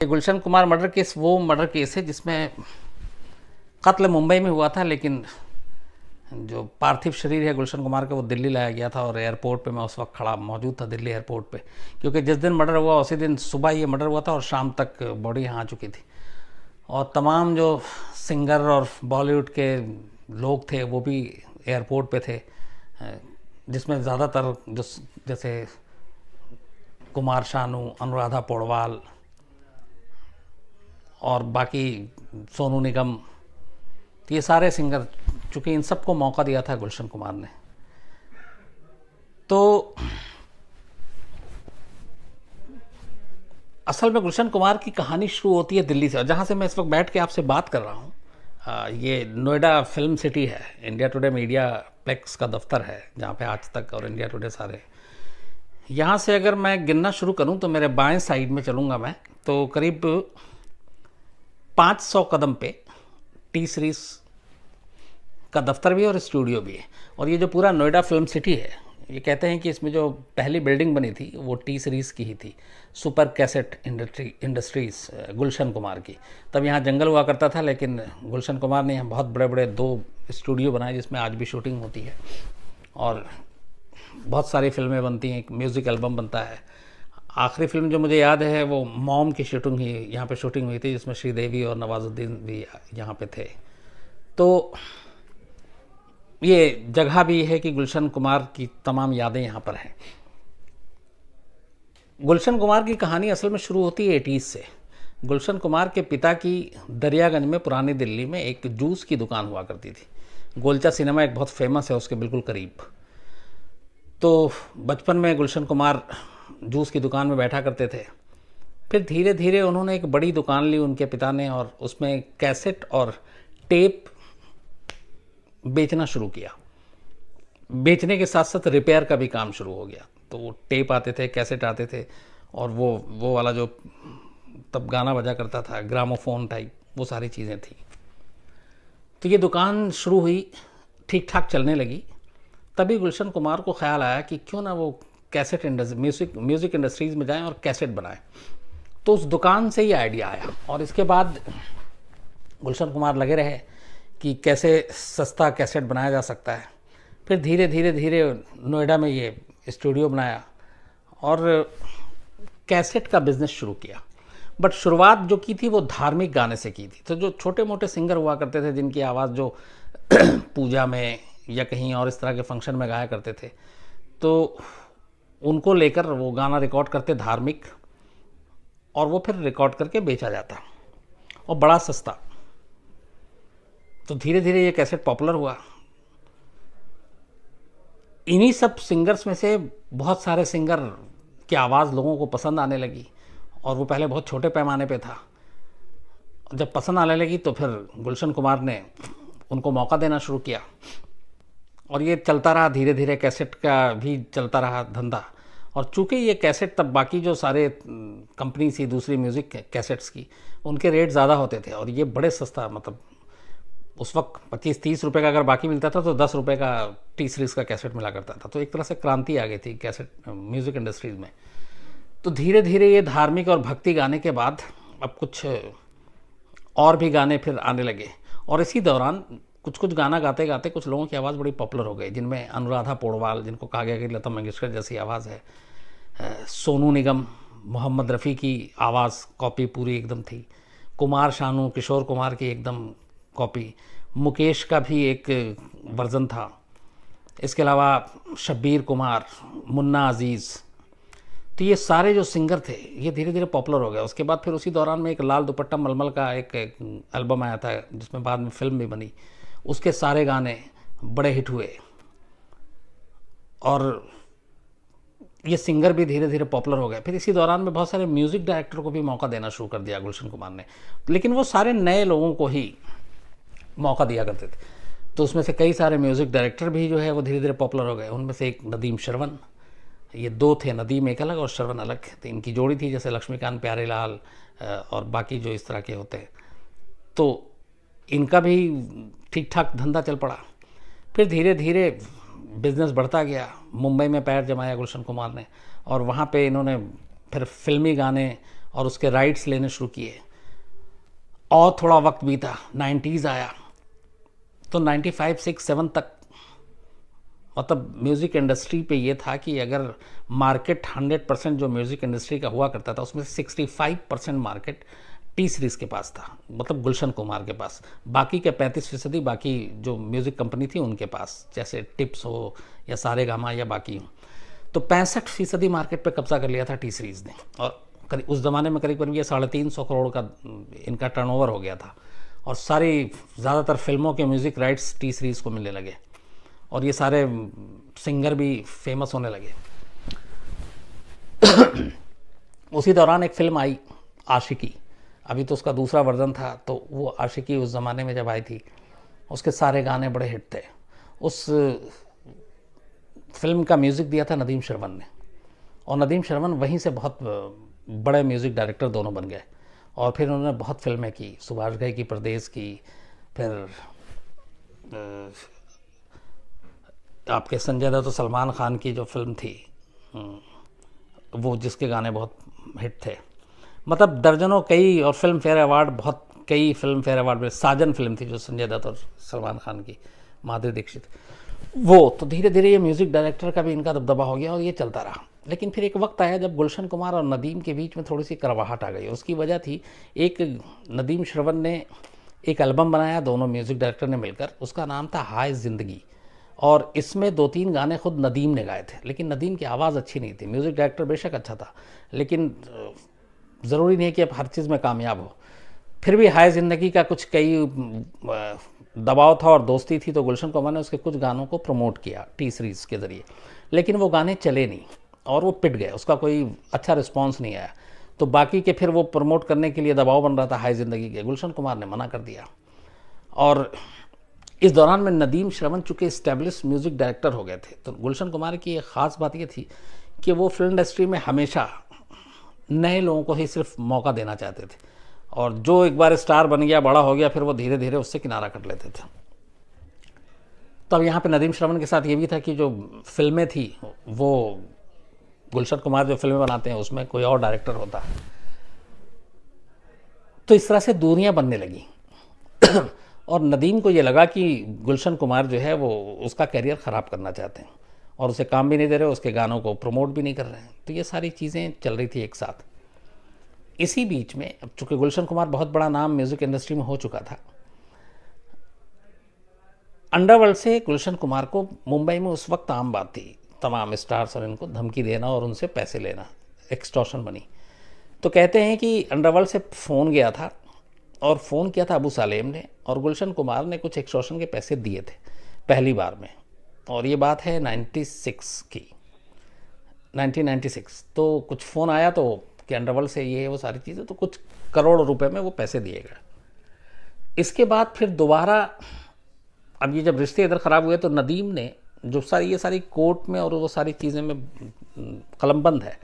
Gulshan Kumar murder case वो murder case है जिसमें कत्ल मुंबई में हुआ था, लेकिन जो पार्थिव शरीर है गुलशन कुमार का वो दिल्ली लाया गया था और एयरपोर्ट पे मैं उस वक्त खड़ा मौजूद था दिल्ली एयरपोर्ट पे, क्योंकि जिस दिन मर्डर हुआ उसी दिन सुबह ये मर्डर हुआ था और शाम तक बॉडी यहाँ आ चुकी थी। और तमाम जो सिंगर और बॉलीवुड के लोग थे वो भी एयरपोर्ट पे थे, जिसमें ज़्यादातर जो जैसे कुमार शानू, अनुराधा पौडवाल और बाकी सोनू निगम, तो ये सारे सिंगर, चूँकि इन सबको मौका दिया था गुलशन कुमार ने। तो असल में गुलशन कुमार की कहानी शुरू होती है दिल्ली से, और जहाँ से मैं इस वक्त बैठ के आपसे बात कर रहा हूँ ये नोएडा फिल्म सिटी है, इंडिया टुडे मीडिया प्लेक्स का दफ्तर है जहाँ पे आज तक और इंडिया टुडे सारे। यहाँ से अगर मैं गिनना शुरू करूँ तो मेरे बाएं साइड में चलूँगा मैं, तो करीब 500 कदम पे टी सीरीज़ का दफ्तर भी है और स्टूडियो भी है। और ये जो पूरा नोएडा फिल्म सिटी है, ये कहते हैं कि इसमें जो पहली बिल्डिंग बनी थी वो टी सीरीज़ की ही थी, super cassette industries Gulshan Kumar की। तब यहाँ जंगल हुआ करता था, लेकिन गुलशन कुमार ने यहाँ बहुत बड़े बड़े 2 स्टूडियो बनाए जिसमें आज भी शूटिंग होती है और बहुत सारी फिल्में बनती हैं, एक म्यूज़िक एल्बम बनता है। आखिरी फिल्म जो मुझे याद है वो मॉम की शूटिंग ही यहाँ पे शूटिंग हुई थी, जिसमें श्रीदेवी और नवाजुद्दीन भी यहाँ पे थे। तो ये जगह भी है कि गुलशन कुमार की तमाम यादें यहाँ पर हैं। गुलशन कुमार की कहानी असल में शुरू होती है 80s से। गुलशन कुमार के पिता की दरियागंज में पुरानी दिल्ली में एक जूस की दुकान हुआ करती थी। गोलचा सिनेमा एक बहुत फेमस है उसके बिल्कुल करीब। तो बचपन में गुलशन कुमार जूस की दुकान में बैठा करते थे। फिर धीरे धीरे उन्होंने एक बड़ी दुकान ली उनके पिता ने, और उसमें कैसेट और टेप बेचना शुरू किया। बेचने के साथ साथ रिपेयर का भी काम शुरू हो गया। तो वो टेप आते थे, कैसेट आते थे, और वो वाला जो तब गाना बजा करता था ग्रामोफोन टाइप, वो सारी चीज़ें थी। तो ये दुकान शुरू हुई, ठीक ठाक चलने लगी। तभी गुलशन कुमार को ख्याल आया कि क्यों ना वो कैसेट म्यूज़िक इंडस्ट्रीज़ में जाएं और कैसेट बनाएं। तो उस दुकान से ही आइडिया आया, और इसके बाद गुलशन कुमार लगे रहे कि कैसे सस्ता कैसेट बनाया जा सकता है। फिर धीरे धीरे धीरे नोएडा में ये स्टूडियो बनाया और कैसेट का बिज़नेस शुरू किया। बट शुरुआत जो की थी वो धार्मिक गाने से की थी। तो जो छोटे मोटे सिंगर हुआ करते थे जिनकी आवाज़ जो पूजा में या कहीं और इस तरह के फंक्शन में गाया करते थे, तो उनको लेकर वो गाना रिकॉर्ड करते धार्मिक, और वो फिर रिकॉर्ड करके बेचा जाता और बड़ा सस्ता। तो धीरे धीरे ये कैसेट पॉपुलर हुआ। इन्हीं सब सिंगर्स में से बहुत सारे सिंगर की आवाज़ लोगों को पसंद आने लगी, और वो पहले बहुत छोटे पैमाने पे था। जब पसंद आने लगी तो फिर गुलशन कुमार ने उनको मौका देना शुरू किया, और ये चलता रहा। धीरे धीरे कैसेट का भी चलता रहा धंधा। और चूँकि ये कैसेट तब बाकी जो सारे कंपनी थी दूसरी म्यूज़िक कैसेट्स की, उनके रेट ज़्यादा होते थे, और ये बड़े सस्ता, मतलब उस वक्त 25-30 रुपये का अगर बाकी मिलता था तो 10 रुपये का टी सीरीज़ का कैसेट मिला करता था। तो एक तरह से क्रांति आ गई थी कैसेट म्यूज़िक इंडस्ट्रीज़ में। तो धीरे धीरे ये धार्मिक और भक्ति गाने के बाद अब कुछ और भी गाने फिर आने लगे, और इसी दौरान कुछ कुछ गाना गाते गाते कुछ लोगों की आवाज़ बड़ी पॉपुलर हो गई, जिनमें अनुराधा पौडवाल, जिनको कहा गया कि लता मंगेशकर जैसी आवाज़ है, सोनू निगम, मोहम्मद रफ़ी की आवाज़ कॉपी पूरी एकदम थी, कुमार शानू, किशोर कुमार की एकदम कॉपी, मुकेश का भी एक वर्ज़न था, इसके अलावा शब्बीर कुमार, मुन्ना अज़ीज़। तो ये सारे जो सिंगर थे ये धीरे धीरे पॉपुलर हो गए। उसके बाद फिर उसी दौरान में एक लाल दुपट्टा मलमल का एक एल्बम आया था, जिसमें बाद में फिल्म भी बनी। उसके सारे गाने बड़े हिट हुए, और ये सिंगर भी धीरे धीरे पॉपुलर हो गए। फिर इसी दौरान में बहुत सारे म्यूज़िक डायरेक्टर को भी मौका देना शुरू कर दिया गुलशन कुमार ने, लेकिन वो सारे नए लोगों को ही मौका दिया करते थे। तो उसमें से कई सारे म्यूज़िक डायरेक्टर भी जो है वो धीरे धीरे पॉपुलर हो गए। उनमें से एक नदीम श्रवण, ये 2 थे, नदीम एक अलग और श्रवण अलग। तो इनकी जोड़ी थी, जैसे लक्ष्मीकांत प्यारेलाल और बाकी जो इस तरह के होते हैं। तो इनका भी ठीक ठाक धंधा चल पड़ा। फिर धीरे धीरे बिज़नेस बढ़ता गया। मुंबई में पैर जमाया गुलशन कुमार ने, और वहाँ पे इन्होंने फिर फिल्मी गाने और उसके राइट्स लेने शुरू किए। और थोड़ा वक्त बीता, 90s आया, तो 95, 6, 7 तक मतलब म्यूज़िक इंडस्ट्री पे ये था कि अगर मार्केट 100% जो म्यूज़िक इंडस्ट्री का हुआ करता था उसमें से 65% मार्केट टी सीरीज़ के पास था, मतलब गुलशन कुमार के पास। बाकी के 35% बाकी जो म्यूज़िक कंपनी थी उनके पास, जैसे टिप्स हो या सारेगामा या बाकी हो। तो 65% मार्केट पे कब्जा कर लिया था टी सीरीज़ ने। और उस ज़माने में करीब करीब ये 350 करोड़ का इनका टर्नओवर हो गया था। और सारी ज़्यादातर फिल्मों के म्यूज़िक राइट्स टी सीरीज़ को मिलने लगे और ये सारे सिंगर भी फेमस होने लगे। उसी दौरान एक फिल्म आई आशिकी, अभी तो उसका दूसरा वर्जन था। तो वो आशिकी उस ज़माने में जब आई थी, उसके सारे गाने बड़े हिट थे। उस फिल्म का म्यूज़िक दिया था नदीम श्रवण ने, और नदीम श्रवण वहीं से बहुत बड़े म्यूज़िक डायरेक्टर दोनों बन गए। और फिर उन्होंने बहुत फिल्में की, सुभाष घई की परदेस की, फिर आपके संजय दत्त तो सलमान खान की जो फिल्म थी वो, जिसके गाने बहुत हिट थे। मतलब दर्जनों कई, और फिल्म फेयर अवार्ड बहुत, कई फिल्म फेयर अवार्ड में। साजन फिल्म थी जो संजय दत्त और सलमान खान की, माधुरी दीक्षित, वो। तो धीरे धीरे ये म्यूज़िक डायरेक्टर का भी इनका दबदबा हो गया और ये चलता रहा। लेकिन फिर एक वक्त आया जब गुलशन कुमार और नदीम के बीच में थोड़ी सी कड़वाहट आ गई। उसकी वजह थी, एक नदीम श्रवण ने एक एल्बम बनाया दोनों म्यूज़िक डायरेक्टर ने मिलकर, उसका नाम था हाय ज़िंदगी। और इसमें 2-3 गाने खुद नदीम ने गाए थे, लेकिन नदीम की आवाज़ अच्छी नहीं थी। म्यूज़िक डायरेक्टर बेशक अच्छा था, लेकिन ज़रूरी नहीं है कि आप हर चीज़ में कामयाब हो। फिर भी हाय ज़िंदगी का कुछ कई दबाव था और दोस्ती थी, तो गुलशन कुमार ने उसके कुछ गानों को प्रमोट किया टी सीरीज़ के ज़रिए, लेकिन वो गाने चले नहीं और वो पिट गए, उसका कोई अच्छा रिस्पॉन्स नहीं आया। तो बाकी के फिर वो प्रमोट करने के लिए दबाव बन रहा था हाय ज़िंदगी के, गुलशन कुमार ने मना कर दिया। और इस दौरान में नदीम श्रवण चूँकि इस्टेब्लिश म्यूज़िक डायरेक्टर हो गए थे, तो गुलशन कुमार की एक ख़ास बात ये थी कि वो फिल्म इंडस्ट्री में हमेशा नए लोगों को ही सिर्फ मौका देना चाहते थे, और जो एक बार स्टार बन गया, बड़ा हो गया, फिर वो धीरे धीरे उससे किनारा कर लेते थे। तो अब यहाँ पे नदीम श्रवण के साथ ये भी था कि जो फिल्में थी वो, गुलशन कुमार जो फिल्में बनाते हैं उसमें कोई और डायरेक्टर होता, तो इस तरह से दूरियां बनने लगी। और नदीम को ये लगा कि गुलशन कुमार जो है वो उसका करियर ख़राब करना चाहते हैं और उसे काम भी नहीं दे रहे, उसके गानों को प्रमोट भी नहीं कर रहे हैं। तो ये सारी चीज़ें चल रही थी एक साथ। इसी बीच में, अब चूँकि गुलशन कुमार बहुत बड़ा नाम म्यूज़िक इंडस्ट्री में हो चुका था, अंडरवर्ल्ड से गुलशन कुमार को मुंबई में उस वक्त आम बात थी तमाम स्टार्स और इनको धमकी देना और उनसे पैसे लेना, एक्सटॉर्शन मनी। तो कहते हैं कि अंडरवर्ल्ड से फ़ोन गया था, और फ़ोन किया था अबू सालेम ने, और गुलशन कुमार ने कुछ एक्सटॉर्शन के पैसे दिए थे पहली बार में। और ये बात है 96 की, 1996। तो कुछ फ़ोन आया तो कि अंडरवर्ल्ड से ये वो सारी चीज़ें, तो कुछ करोड़ रुपए में वो पैसे दिए गए। इसके बाद फिर दोबारा, अब ये जब रिश्ते इधर ख़राब हुए तो नदीम ने जो ये सारी कोर्ट में और वो सारी चीज़ें में कलमबंद है।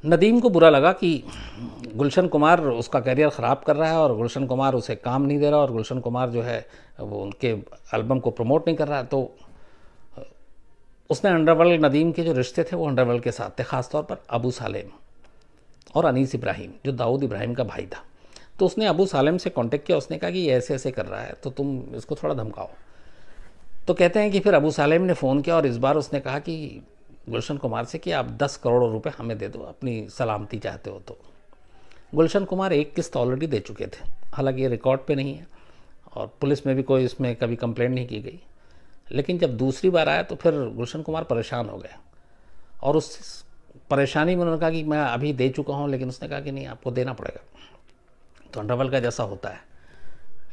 नदीम को बुरा लगा कि गुलशन कुमार उसका करियर ख़राब कर रहा है और गुलशन कुमार उसे काम नहीं दे रहा, और गुलशन कुमार जो है वो उनके एल्बम को प्रमोट नहीं कर रहा है। तो उसने अंडरवर्ल्ड, नदीम के जो रिश्ते थे वो अंडरवर्ल्ड के साथ थे, ख़ासतौर पर अबू सालेम और अनीस इब्राहिम जो दाऊद इब्राहिम का भाई था। तो उसने अबू सालेम से कांटेक्ट किया, उसने कहा कि ये ऐसे ऐसे कर रहा है तो तुम इसको थोड़ा धमकाओ। तो कहते हैं कि फिर अबू सालेम ने फ़ोन किया और इस बार उसने कहा कि गुलशन कुमार से कि आप 10 करोड़ रुपए हमें दे दो, अपनी सलामती चाहते हो तो। गुलशन कुमार एक किस्त ऑलरेडी दे चुके थे, हालांकि ये रिकॉर्ड पे नहीं है और पुलिस में भी कोई इसमें कभी कंप्लेंट नहीं की गई। लेकिन जब दूसरी बार आया तो फिर गुलशन कुमार परेशान हो गए, और उस परेशानी में उन्होंने कहा कि मैं अभी दे चुका हूँ, लेकिन उसने कहा कि नहीं, आपको देना पड़ेगा। तो अंडरवर्ल्ड का जैसा होता है,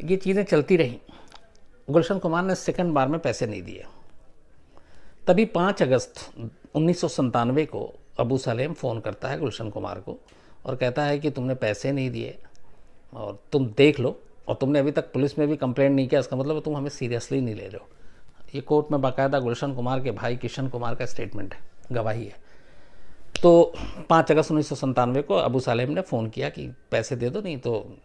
ये चीज़ें चलती रहीं। गुलशन कुमार ने सेकंड बार में पैसे नहीं दिए। तभी 5 अगस्त 1997 को अबू सलेम फ़ोन करता है गुलशन कुमार को और कहता है कि तुमने पैसे नहीं दिए और तुम देख लो, और तुमने अभी तक पुलिस में भी कंप्लेंट नहीं किया, इसका मतलब तुम हमें सीरियसली नहीं ले रहे हो। ये कोर्ट में बाकायदा गुलशन कुमार के भाई किशन कुमार का स्टेटमेंट है, गवाही है। तो 5 अगस्त 1997 को अबू सालेम ने फ़ोन किया कि पैसे दे दो, नहीं तो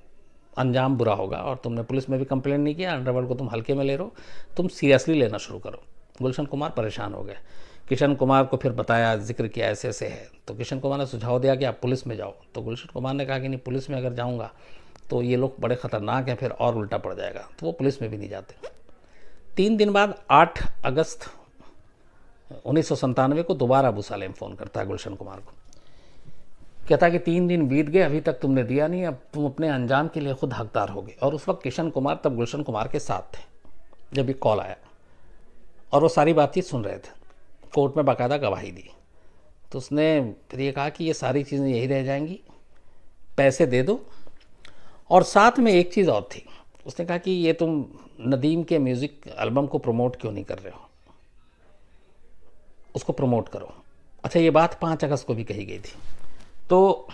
अंजाम बुरा होगा, और तुमने पुलिस में भी कंप्लेंट नहीं किया, अंडरवर्ल्ड को तुम हल्के में ले रहे हो, तुम सीरियसली लेना शुरू करो। गुलशन कुमार परेशान हो गए किशन कुमार को फिर बताया, जिक्र किया ऐसे ऐसे है, तो किशन कुमार ने सुझाव दिया कि आप पुलिस में जाओ। तो गुलशन कुमार ने कहा कि नहीं, पुलिस में अगर जाऊँगा तो ये लोग बड़े ख़तरनाक हैं, फिर और उल्टा पड़ जाएगा, तो वो पुलिस में भी नहीं जाते। 3 दिन बाद 8 अगस्त 1997 को दोबारा अबू सालेम फ़ोन करता है गुलशन कुमार को, कहता है कि 3 दिन बीत गए, अभी तक तुमने दिया नहीं, अब तुम अपने अंजाम के लिए खुद हकदार होगे। और उस वक्त किशन कुमार तब गुलशन कुमार के साथ थे जब ये कॉल आया, और वो सारी बातचीत सुन रहे थे, कोर्ट में बाकायदा गवाही दी। तो उसने फिर ये कहा कि ये सारी चीज़ें यही रह जाएंगी, पैसे दे दो। और साथ में एक चीज़ और थी, उसने कहा कि ये तुम नदीम के म्यूज़िक एल्बम को प्रमोट क्यों नहीं कर रहे हो, उसको प्रमोट करो। अच्छा, ये बात 5 अगस्त को भी कही गई थी। तो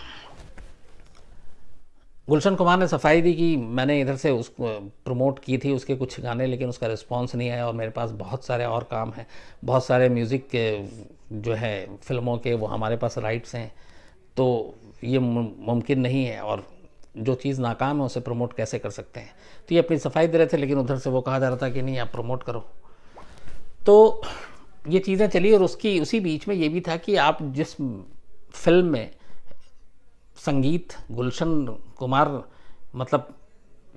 गुलशन कुमार ने सफाई दी कि मैंने इधर से उसको प्रमोट की थी उसके कुछ गाने, लेकिन उसका रिस्पांस नहीं आया, और मेरे पास बहुत सारे और काम हैं, बहुत सारे म्यूज़िक के जो है फिल्मों के वो हमारे पास राइट्स हैं, तो ये मुमकिन नहीं है, और जो चीज़ नाकाम है उसे प्रमोट कैसे कर सकते हैं। तो ये अपनी सफाई दे रहे थे, लेकिन उधर से वो कहा जा रहा था कि नहीं, आप प्रमोट करो। तो ये चीज़ें चली, और उसी बीच में ये भी था कि आप जिस फिल्म में संगीत गुलशन कुमार मतलब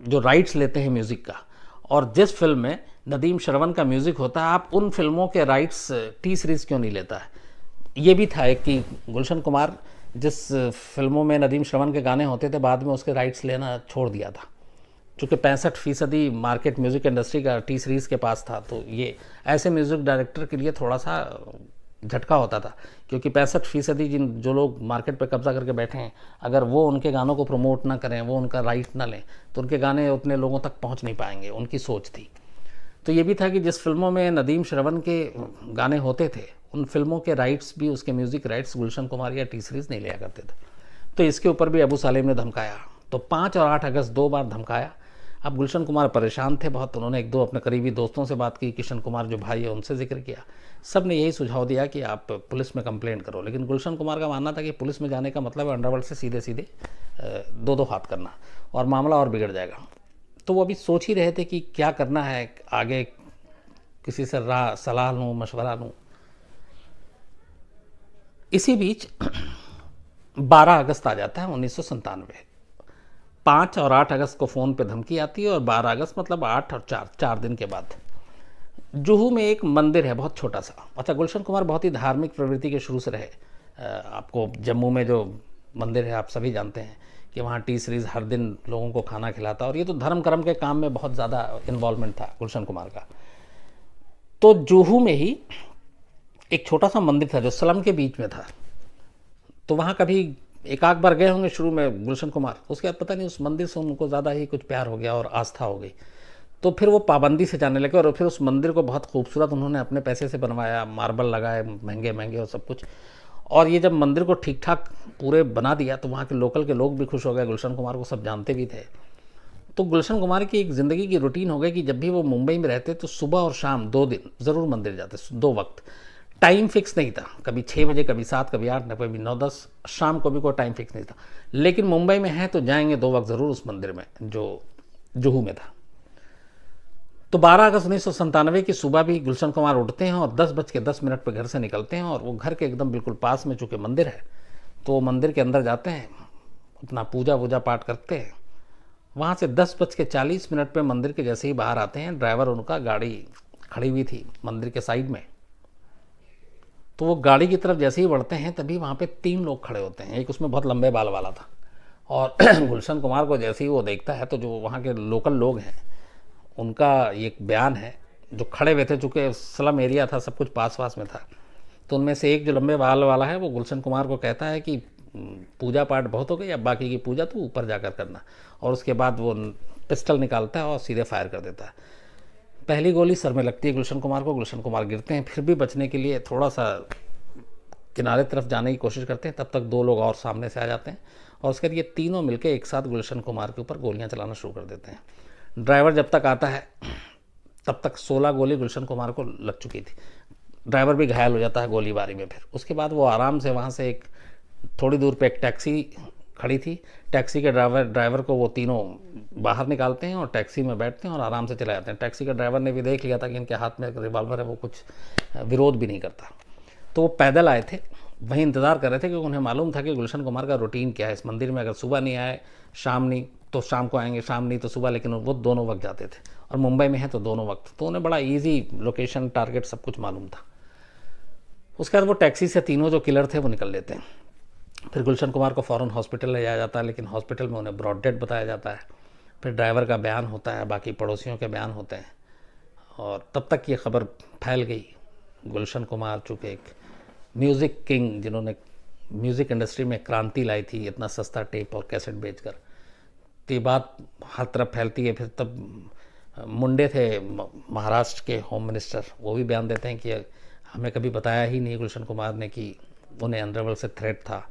जो राइट्स लेते हैं म्यूज़िक का, और जिस फिल्म में नदीम श्रवण का म्यूज़िक होता है, आप उन फिल्मों के राइट्स टी सीरीज़ क्यों नहीं लेता है। ये भी था एक कि गुलशन कुमार जिस फिल्मों में नदीम श्रवण के गाने होते थे, बाद में उसके राइट्स लेना छोड़ दिया था, चूँकि 65% मार्केट म्यूज़िक इंडस्ट्री का टी सीरीज़ के पास था। तो ये ऐसे म्यूज़िक डायरेक्टर के लिए थोड़ा सा झटका होता था, क्योंकि 65% जो लोग मार्केट पे कब्जा करके बैठे हैं, अगर वो उनके गानों को प्रमोट ना करें, वो उनका राइट ना लें, तो उनके गाने उतने लोगों तक पहुंच नहीं पाएंगे, उनकी सोच थी। तो ये भी था कि जिस फिल्मों में नदीम श्रवण के गाने होते थे, उन फिल्मों के राइट्स भी, उसके म्यूज़िक राइट्स गुलशन कुमार या टी सीरीज़ नहीं लिया करते थे। तो इसके ऊपर भी अबू सालेम ने धमकाया। तो 5 और 8 अगस्त 2 बार धमकाया। अब गुलशन कुमार परेशान थे बहुत, उन्होंने 1-2 अपने करीबी दोस्तों से बात की, किशन कुमार जो भाई है उनसे जिक्र किया, सब ने यही सुझाव दिया कि आप पुलिस में कंप्लेंट करो। लेकिन गुलशन कुमार का मानना था कि पुलिस में जाने का मतलब है अंडरवर्ल्ड से सीधे सीधे 2-2 हाथ करना, और मामला और बिगड़ जाएगा। तो वो अभी सोच ही रहे थे कि क्या करना है आगे, किसी से सलाह लूँ, मशवरा लूँ। इसी बीच 12 अगस्त आ जाता है 1997। 5 और 8 अगस्त को फ़ोन पे धमकी आती है, और 12 अगस्त मतलब 8 और 4 दिन के बाद जुहू में एक मंदिर है बहुत छोटा सा। अच्छा, गुलशन कुमार बहुत ही धार्मिक प्रवृत्ति के शुरू से रहे। आपको जम्मू में जो मंदिर है आप सभी जानते हैं कि वहाँ टी सीरीज़ हर दिन लोगों को खाना खिलाता, और ये तो धर्म कर्म के काम में बहुत ज़्यादा इन्वॉल्वमेंट था गुलशन कुमार का। तो जुहू में ही एक छोटा सा मंदिर था जो स्लम के बीच में था। तो वहाँ कभी एक आध बार गए होंगे शुरू में गुलशन कुमार, उसके बाद पता नहीं उस मंदिर से उनको ज़्यादा ही कुछ प्यार हो गया और आस्था हो गई। तो फिर वो पाबंदी से जाने लगे, और फिर उस मंदिर को बहुत खूबसूरत उन्होंने अपने पैसे से बनवाया, मार्बल लगाए महंगे महंगे और सब कुछ। और ये जब मंदिर को ठीक ठाक पूरे बना दिया तो वहाँ के लोकल के लोग भी खुश हो गए, गुलशन कुमार को सब जानते भी थे। तो गुलशन कुमार की एक ज़िंदगी की रूटीन हो गई कि जब भी वो मुंबई में रहते तो सुबह और शाम 2 दिन ज़रूर मंदिर जाते, 2 वक्त। टाइम फिक्स नहीं था, कभी 6 बजे, कभी 7, कभी 8, कभी 9-10, शाम को भी कोई टाइम फिक्स नहीं था। लेकिन मुंबई में है तो जाएंगे 2 वक्त ज़रूर उस मंदिर में जो जुहू में था। तो 12 अगस्त 1997 की सुबह भी गुलशन कुमार उठते हैं और 10:10 पर घर से निकलते हैं, और वो घर के एकदम बिल्कुल पास में चूँकि मंदिर है तो मंदिर के अंदर जाते हैं, अपना पूजा पाठ करते हैं। वहाँ से 10:40 पे मंदिर के जैसे ही बाहर आते हैं, ड्राइवर उनका गाड़ी खड़ी हुई थी मंदिर के साइड में, तो वो गाड़ी की तरफ जैसे ही बढ़ते हैं तभी वहाँ पे 3 लोग खड़े होते हैं। एक उसमें बहुत लंबे बाल वाला था, और गुलशन कुमार को जैसे ही वो देखता है तो जो वहाँ के लोकल लोग हैं उनका एक बयान है, जो खड़े हुए थे, चूँकि स्लम एरिया था, सब कुछ पास में था। तो उनमें से एक जो लंबे बाल वाला है वो गुलशन कुमार को कहता है कि पूजा पाठ बहुत हो गई, अब बाकी की पूजा तो ऊपर जाकर करना। और उसके बाद वो पिस्टल निकालता है और सीधे फायर कर देता है। पहली गोली सर में लगती है गुलशन कुमार को, गुलशन कुमार गिरते हैं। फिर भी बचने के लिए थोड़ा सा किनारे तरफ जाने की कोशिश करते हैं, तब तक 2 लोग और सामने से आ जाते हैं, और उसके बाद ये तीनों मिलकर एक साथ गुलशन कुमार के ऊपर गोलियां चलाना शुरू कर देते हैं। ड्राइवर जब तक आता है तब तक 16 गोली गुलशन कुमार को लग चुकी थी। ड्राइवर भी घायल हो जाता है गोलीबारी में। फिर उसके बाद वो आराम से वहाँ से एक थोड़ी दूर पे एक टैक्सी खड़ी थी, टैक्सी के ड्राइवर को वो तीनों बाहर निकालते हैं और टैक्सी में बैठते हैं और आराम से चले जाते हैं। टैक्सी के ड्राइवर ने भी देख लिया था कि इनके हाथ में रिवॉल्वर है, वो कुछ विरोध भी नहीं करता। तो वो पैदल आए थे, वहीं इंतज़ार कर रहे थे, क्योंकि उन्हें मालूम था कि गुलशन कुमार का रूटीन क्या है इस मंदिर में। अगर सुबह नहीं आए, शाम नहीं तो शाम को आएंगे, शाम नहीं तो सुबह, लेकिन वो दोनों वक्त जाते थे, और मुंबई में है तो दोनों वक्त, तो उन्हें बड़ा ईजी लोकेशन, टारगेट सब कुछ मालूम था। उसके बाद वो टैक्सी से तीनों जो किलर थे वो निकल लेते हैं। फिर गुलशन कुमार को फ़ौरन हॉस्पिटल ले जाया जाता है, लेकिन हॉस्पिटल में उन्हें ब्रॉड डेड बताया जाता है। फिर ड्राइवर का बयान होता है, बाकी पड़ोसियों के बयान होते हैं, और तब तक ये खबर फैल गई। गुलशन कुमार चूँकि एक म्यूज़िक किंग, जिन्होंने म्यूज़िक इंडस्ट्री में क्रांति लाई थी इतना सस्ता टेप और कैसेट बेचकर, तो ये बात हर तरफ फैलती है। फिर तब मुंडे थे महाराष्ट्र के होम मिनिस्टर, वो भी बयान देते हैं कि हमें कभी बताया ही नहीं गुलशन कुमार ने कि उन्हें अंडरवर्ल्ड से थ्रेट था,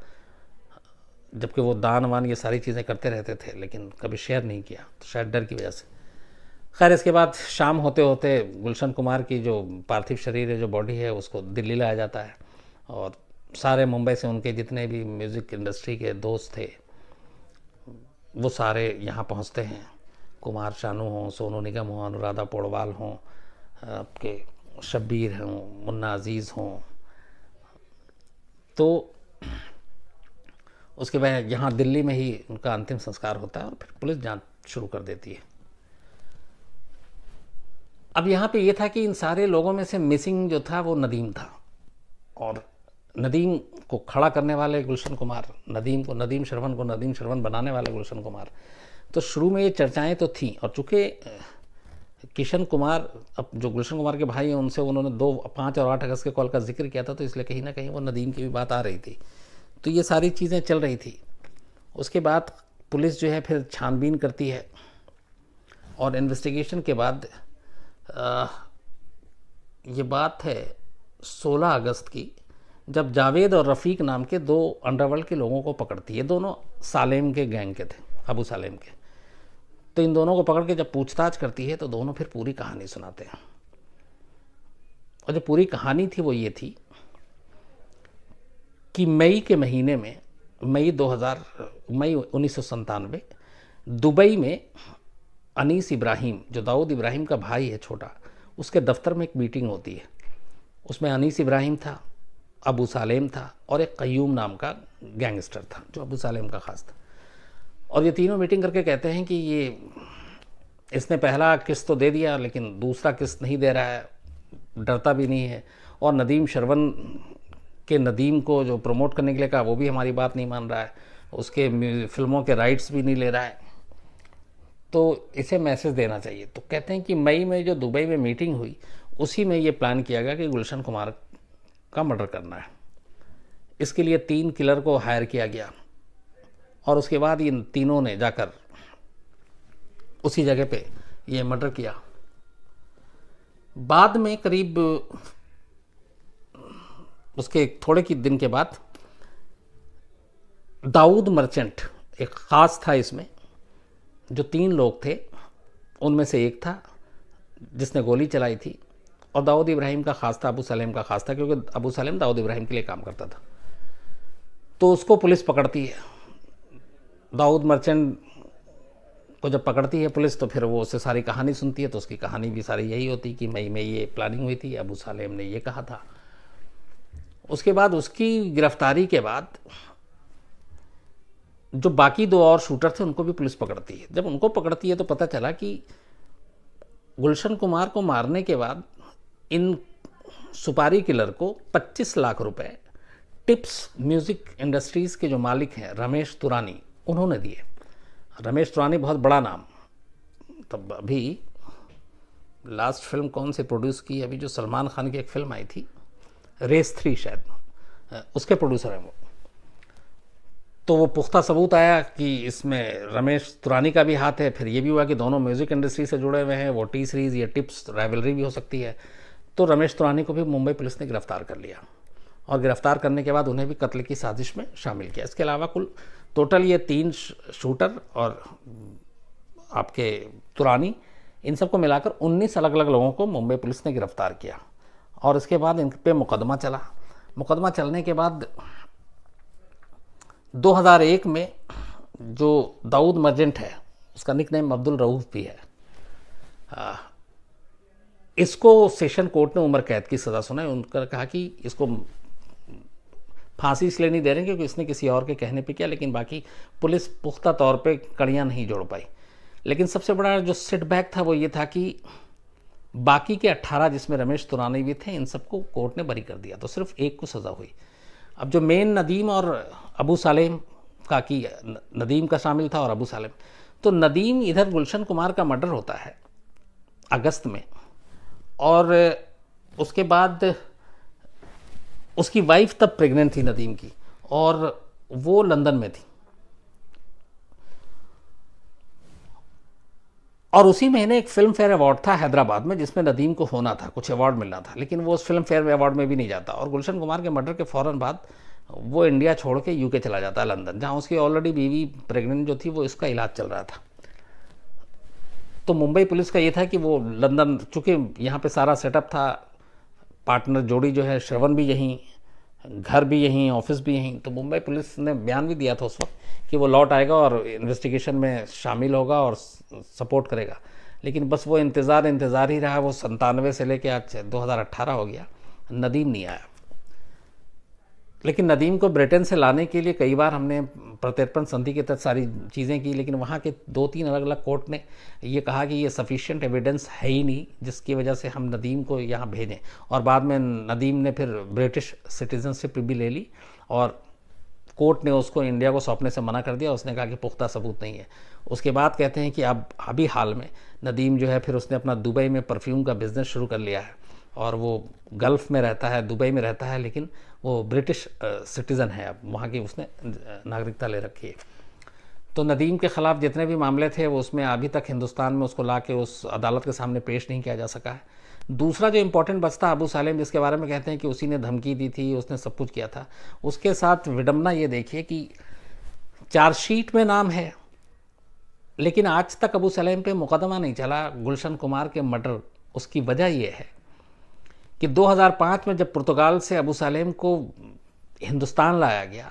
जबकि वो दान वान ये सारी चीज़ें करते रहते थे, लेकिन कभी शेयर नहीं किया, तो शायद डर की वजह से। खैर, इसके बाद शाम होते होते गुलशन कुमार की जो पार्थिव शरीर है, जो बॉडी है, उसको दिल्ली लाया जाता है, और सारे मुंबई से उनके जितने भी म्यूज़िक इंडस्ट्री के दोस्त थे वो सारे यहाँ पहुँचते हैं। कुमार शानू हों, सोनू निगम हों, अनुराधा पौडवाल हों, आपके शब्बीर हों, मुन्ना अजीज़ हों, तो उसके बाद यहाँ दिल्ली में ही उनका अंतिम संस्कार होता है, और फिर पुलिस जांच शुरू कर देती है। अब यहाँ पे ये था कि इन सारे लोगों में से मिसिंग जो था वो नदीम था, और नदीम को खड़ा करने वाले गुलशन कुमार, नदीम श्रवण बनाने वाले गुलशन कुमार। तो शुरू में ये चर्चाएं तो थीं, और चूँकि किशन कुमार, अब जो गुलशन कुमार के भाई हैं, उनसे उन्होंने 2, 5 और 8 अगस्त के कॉल का जिक्र किया था, तो इसलिए कहीं ना कहीं वो नदीम की भी बात आ रही थी। तो ये सारी चीज़ें चल रही थी। उसके बाद पुलिस जो है फिर छानबीन करती है, और इन्वेस्टिगेशन के बाद ये बात है 16 अगस्त की, जब जावेद और रफ़ीक नाम के 2 अंडरवर्ल्ड के लोगों को पकड़ती है। दोनों सालेम के गैंग के थे, अबू सालेम के। तो इन दोनों को पकड़ के जब पूछताछ करती है, तो दोनों फिर पूरी कहानी सुनाते हैं। और जो पूरी कहानी थी वो ये थी कि मई के महीने में, मई 1997, दुबई में अनीस इब्राहिम, जो दाऊद इब्राहिम का भाई है छोटा, उसके दफ्तर में एक मीटिंग होती है। उसमें अनीस इब्राहिम था, अबू सालेम था, और एक कयूम नाम का गैंगस्टर था जो अबू सालेम का ख़ास था। और ये तीनों मीटिंग करके कहते हैं कि इसने पहला किस्त तो दे दिया, लेकिन दूसरा किस्त नहीं दे रहा है, डरता भी नहीं है, और नदीम श्रवण के नदीम को जो प्रमोट करने के लिए कहा वो भी हमारी बात नहीं मान रहा है, उसके फिल्मों के राइट्स भी नहीं ले रहा है, तो इसे मैसेज देना चाहिए। तो कहते हैं कि मई में जो दुबई में मीटिंग हुई, उसी में ये प्लान किया गया कि गुलशन कुमार का मर्डर करना है। इसके लिए 3 किलर को हायर किया गया, और उसके बाद इन तीनों ने जाकर उसी जगह पे ये मर्डर किया। बाद में करीब उसके थोड़े की दिन के बाद दाऊद मर्चेंट एक ख़ास था इसमें, जो 3 लोग थे उनमें से एक था जिसने गोली चलाई थी, और दाऊद इब्राहिम का ख़ास था, अबू सलेम का ख़ास था, क्योंकि अबू सलेम दाऊद इब्राहिम के लिए काम करता था। तो उसको पुलिस पकड़ती है। दाऊद मर्चेंट को जब पकड़ती है पुलिस, तो फिर वो उससे सारी कहानी सुनती है, तो उसकी कहानी भी सारी यही होती कि मई में ये प्लानिंग हुई थी, अबू सलेम ने ये कहा था। उसके बाद उसकी गिरफ्तारी के बाद जो बाकी 2 और शूटर थे उनको भी पुलिस पकड़ती है। जब उनको पकड़ती है तो पता चला कि गुलशन कुमार को मारने के बाद इन सुपारी किलर को 25 लाख रुपए टिप्स म्यूज़िक इंडस्ट्रीज़ के जो मालिक हैं रमेश तुरानी, उन्होंने दिए। रमेश तुरानी बहुत बड़ा नाम, तब अभी लास्ट फिल्म कौन से प्रोड्यूस की, अभी जो सलमान खान की एक फिल्म आई थी रेस 3 शायद, उसके प्रोड्यूसर हैं वो। तो वो पुख्ता सबूत आया कि इसमें रमेश तुरानी का भी हाथ है। फिर ये भी हुआ कि दोनों म्यूज़िक इंडस्ट्री से जुड़े हुए हैं, वो टी सीरीज़ या टिप्स राइवलरी भी हो सकती है। तो रमेश तुरानी को भी मुंबई पुलिस ने गिरफ्तार कर लिया, और गिरफ्तार करने के बाद उन्हें भी कत्ल की साजिश में शामिल किया। इसके अलावा कुल टोटल ये 3 शूटर और आपके तुरानी, इन सबको मिलाकर 19 अलग अलग लोगों को मुंबई पुलिस ने गिरफ्तार किया, और इसके बाद इन पे मुकदमा चला। मुकदमा चलने के बाद 2001 में जो दाऊद मर्चेंट है, उसका निकनेम अब्दुल रऊफ भी है, इसको सेशन कोर्ट ने उम्र कैद की सज़ा सुनाई। उनका कहा कि इसको फांसी इसलिए नहीं दे रहे क्योंकि इसने किसी और के कहने पे किया, लेकिन बाकी पुलिस पुख्ता तौर पे कड़ियाँ नहीं जोड़ पाई। लेकिन सबसे बड़ा जो सेटबैक था वो ये था कि बाकी के 18 जिसमें रमेश तुरानी भी थे, इन सबको कोर्ट ने बरी कर दिया, तो सिर्फ एक को सज़ा हुई। अब जो मेन नदीम और अबू सालेम का कि नदीम का शामिल था और अबू सालेम, तो नदीम इधर गुलशन कुमार का मर्डर होता है अगस्त में, और उसके बाद उसकी वाइफ तब प्रेग्नेंट थी नदीम की, और वो लंदन में थी। और उसी महीने एक फिल्म फेयर अवार्ड था हैदराबाद में जिसमें नदीम को होना था, कुछ अवार्ड मिलना था, लेकिन वो उस फिल्म फेयर अवार्ड में भी नहीं जाता। और गुलशन कुमार के मर्डर के फ़ौरन बाद वो इंडिया छोड़ के यूके चला जाता है, लंदन, जहाँ उसकी ऑलरेडी बीवी प्रेग्नेंट जो थी वो इसका इलाज चल रहा था। तो मुंबई पुलिस का ये था कि वो लंदन, चूँकि यहाँ पे सारा सेटअप था, पार्टनर जोड़ी जो है श्रवण भी यहीं, घर भी यहीं, ऑफिस भी यहीं, तो मुंबई पुलिस ने बयान भी दिया था उस वक्त कि वो लौट आएगा और इन्वेस्टिगेशन में शामिल होगा और सपोर्ट करेगा। लेकिन बस वो इंतज़ार ही रहा। वो 97 से लेके आज 2018 हो गया, नदीम नहीं आया। लेकिन नदीम को ब्रिटेन से लाने के लिए कई बार हमने प्रत्यर्पण संधि के तहत सारी चीज़ें की, लेकिन वहाँ के 2-3 अलग अलग कोर्ट ने ये कहा कि ये सफिशिएंट एविडेंस है ही नहीं जिसकी वजह से हम नदीम को यहाँ भेजें। और बाद में नदीम ने फिर ब्रिटिश सिटीजनशिप भी ले ली और कोर्ट ने उसको इंडिया को सौंपने से मना कर दिया। उसने कहा कि पुख्ता सबूत नहीं है। उसके बाद कहते हैं कि अब अभी हाल में नदीम जो है फिर उसने अपना दुबई में परफ्यूम का बिज़नेस शुरू कर लिया है, और वो गल्फ़ में रहता है, दुबई में रहता है, लेकिन वो ब्रिटिश सिटीज़न है, अब वहाँ की उसने नागरिकता ले रखी है। तो नदीम के ख़िलाफ़ जितने भी मामले थे वो उसमें अभी तक हिंदुस्तान में उसको ला के उस अदालत के सामने पेश नहीं किया जा सका है। दूसरा जो इम्पोर्टेंट बचता अबू सालेम, जिसके बारे में कहते हैं कि उसी ने धमकी दी थी, उसने सब कुछ किया था, उसके साथ विडम्बना ये देखिए कि चार्जशीट में नाम है लेकिन आज तक अबू सलेम पे मुकदमा नहीं चला गुलशन कुमार के मर्डर। उसकी वजह यह है कि 2005 में जब पुर्तगाल से अबू सलेम को हिंदुस्तान लाया गया,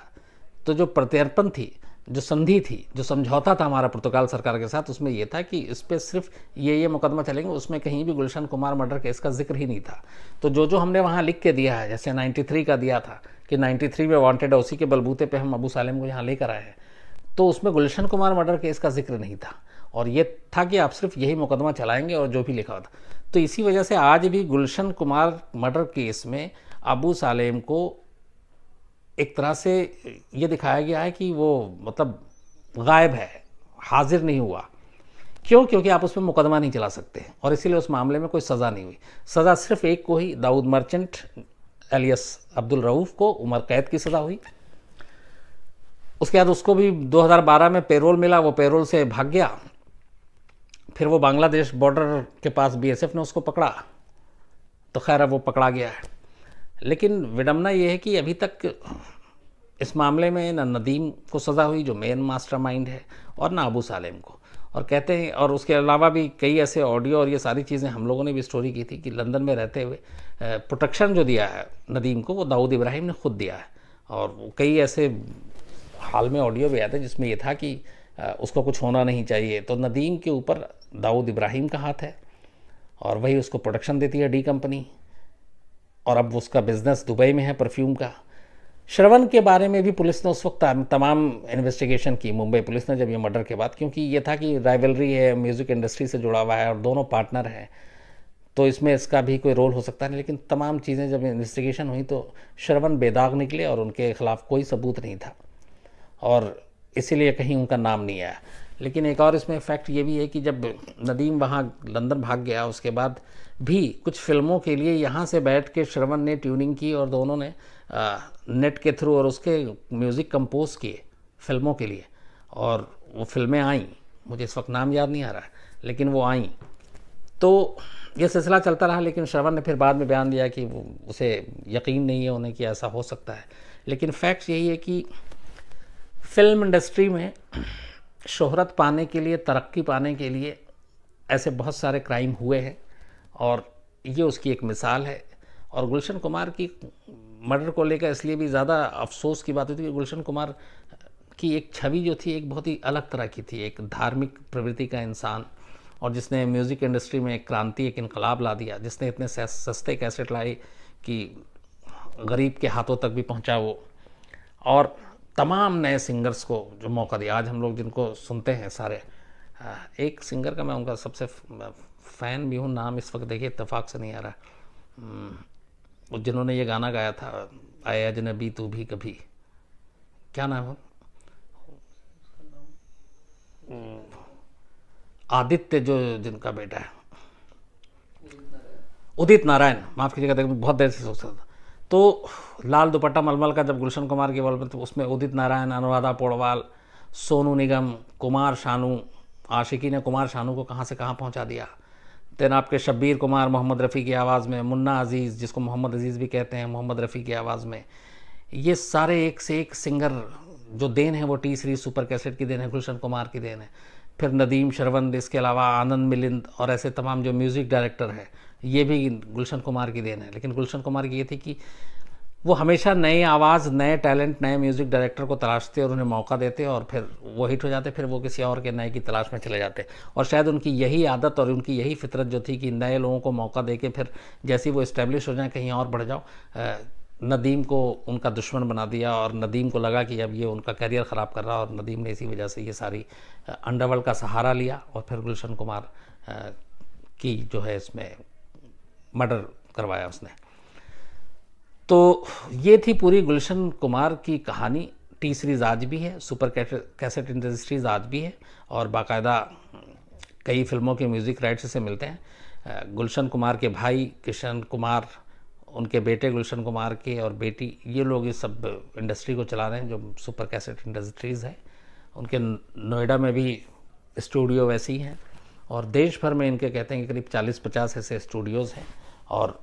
तो जो प्रत्यर्पण थी, जो संधि थी, जो समझौता था हमारा पुर्तगाल सरकार के साथ, उसमें यह था कि इस पर सिर्फ ये मुकदमा चलेंगे, उसमें कहीं भी गुलशन कुमार मर्डर केस का जिक्र ही नहीं था। तो जो हमने वहाँ लिख के दिया है, जैसे 93 का दिया था कि 93 में वांटेड है, उसी के बलबूते पे हम अबू सलेम को यहाँ लेकर आए हैं, तो उसमें गुलशन कुमार मर्डर केस का जिक्र नहीं था, और ये था कि आप सिर्फ यही मुकदमा चलाएंगे और जो भी लिखा था। तो इसी वजह से आज भी गुलशन कुमार मर्डर केस में अबू सलेम को एक तरह से ये दिखाया गया है कि वो मतलब गायब है, हाजिर नहीं हुआ। क्यों? क्योंकि आप उस पर मुकदमा नहीं चला सकते, और इसीलिए उस मामले में कोई सज़ा नहीं हुई। सज़ा सिर्फ एक को ही, दाऊद मर्चेंट एलियस अब्दुल रऊफ़ को उम्र कैद की सज़ा हुई। उसके बाद उसको भी 2012 में पेरोल मिला, वो पेरोल से भाग गया। फिर वो बांग्लादेश बॉर्डर के पास बीएसएफ ने उसको पकड़ा, तो खैर अब वो पकड़ा गया है। लेकिन विडम्बना ये है कि अभी तक इस मामले में ना नदीम को सज़ा हुई जो मेन मास्टरमाइंड है, और ना अबू सलेम को। और कहते हैं, और उसके अलावा भी कई ऐसे ऑडियो और ये सारी चीज़ें हम लोगों ने भी स्टोरी की थी कि लंदन में रहते हुए प्रोटेक्शन जो दिया है नदीम को, वो दाऊद इब्राहिम ने खुद दिया है। और कई ऐसे हाल में ऑडियो भी आया था जिसमें ये था कि उसको कुछ होना नहीं चाहिए। तो नदीम के ऊपर दाऊद इब्राहिम का हाथ है, और वही उसको प्रोटेक्शन देती है डी कंपनी, और अब उसका बिज़नेस दुबई में है परफ्यूम का। श्रवण के बारे में भी पुलिस ने उस वक्त तमाम इन्वेस्टिगेशन की, मुंबई पुलिस ने, जब ये मर्डर के बाद, क्योंकि ये था कि राइवलरी है, म्यूज़िक इंडस्ट्री से जुड़ा हुआ है और दोनों पार्टनर हैं, तो इसमें इसका भी कोई रोल हो सकता है। लेकिन तमाम चीज़ें जब इन्वेस्टिगेशन हुई तो श्रवण बेदाग निकले और उनके खिलाफ़ कोई सबूत नहीं था, और इसीलिए कहीं उनका नाम नहीं आया। लेकिन एक और इसमें फैक्ट ये भी है कि जब नदीम वहाँ लंदन भाग गया, उसके बाद भी कुछ फिल्मों के लिए यहाँ से बैठ के श्रवण ने ट्यूनिंग की, और दोनों ने नेट के थ्रू और उसके म्यूज़िक कंपोज किए फिल्मों के लिए, और वो फिल्में आईं। मुझे इस वक्त नाम याद नहीं आ रहा है, लेकिन वो आईं। तो ये सिलसिला चलता रहा, लेकिन श्रवण ने फिर बाद में बयान दिया कि उसे यकीन नहीं है उन्हें कि ऐसा हो सकता है। लेकिन फैक्ट यही है कि फिल्म इंडस्ट्री में शोहरत पाने के लिए, तरक्की पाने के लिए ऐसे बहुत सारे क्राइम हुए हैं, और ये उसकी एक मिसाल है। और गुलशन कुमार की मर्डर को लेकर इसलिए भी ज़्यादा अफसोस की बात होती है कि गुलशन कुमार की एक छवि जो थी एक बहुत ही अलग तरह की थी, एक धार्मिक प्रवृत्ति का इंसान, और जिसने म्यूज़िक इंडस्ट्री में एक क्रांति, एक इनकलाब ला दिया, जिसने इतने सस्ते कैसेट लाए कि गरीब के हाथों तक भी पहुंचा वो, और तमाम नए सिंगर्स को जो मौका दिया। आज हम लोग जिनको सुनते हैं सारे, एक सिंगर का मैं उनका सबसे फ़ैन भी हूँ, नाम इस वक्त देखिए इत्तेफाक से नहीं आ रहा, वो जिन्होंने ये गाना गाया था, आए अजनबी तू भी कभी, क्या नाम है, आदित्य जो जिनका बेटा है, उदित नारायण, माफ़ कीजिएगा, बहुत देर से सोच रहा था। तो लाल दुपट्टा मलमल का जब गुलशन कुमार की बॉल, तो उसमें उदित नारायण, अनुराधा पौडवाल, सोनू निगम, कुमार शानू, आशिकी ने कुमार शानू को कहाँ से कहाँ पहुँचा दिया। देन आपके शब्बीर कुमार मोहम्मद रफ़ी की आवाज़ में, मुन्ना अजीज़ जिसको मोहम्मद अजीज़ भी कहते हैं मोहम्मद रफ़ी की आवाज़ में, ये सारे एक से एक सिंगर जो देन है वो टी सीरीज़ सुपर कैसेट की देन है, गुलशन कुमार की देन है। फिर नदीम शरवंद, इसके अलावा आनंद मिलिंद और ऐसे तमाम जो म्यूज़िक डायरेक्टर है, ये भी गुलशन कुमार की देन है। लेकिन गुलशन कुमार की ये थी कि वो हमेशा नए आवाज़, नए टैलेंट, नए म्यूज़िक डायरेक्टर को तलाशते और उन्हें मौका देते और फिर वो हिट हो जाते, फिर वो किसी और के नए की तलाश में चले जाते। और शायद उनकी यही आदत और उनकी यही फितरत जो थी कि नए लोगों को मौका दे के फिर जैसे ही वो इस्टेब्लिश हो जाए कहीं और बढ़ जाओ। नदीम को उनका दुश्मन बना दिया और नदीम को लगा कि अब ये उनका करियर ख़राब कर रहा, और नदीम ने इसी वजह से ये सारी अंडरवर्ल्ड का सहारा लिया और फिर गुलशन कुमार की जो है इसमें मर्डर करवाया उसने। तो ये थी पूरी गुलशन कुमार की कहानी। टी सीरीज़ आज भी है, सुपर कैसेट इंडस्ट्रीज़ आज भी है और बाकायदा कई फिल्मों के म्यूज़िक राइट्स से मिलते हैं। गुलशन कुमार के भाई किशन कुमार, उनके बेटे गुलशन कुमार के और बेटी, ये लोग इस सब इंडस्ट्री को चला रहे हैं जो सुपर कैसेट इंडस्ट्रीज़ है। उनके नोएडा में भी स्टूडियो वैसे ही हैं और देश भर में इनके कहते हैं कि करीब 40-50 ऐसे स्टूडियोज़ हैं और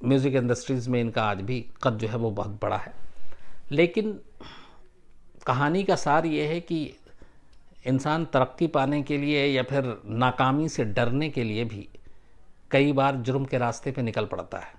म्यूज़िक इंडस्ट्रीज़ में इनका आज भी कद जो है वो बहुत बड़ा है। लेकिन कहानी का सार ये है कि इंसान तरक्की पाने के लिए या फिर नाकामी से डरने के लिए भी कई बार जुर्म के रास्ते पे निकल पड़ता है।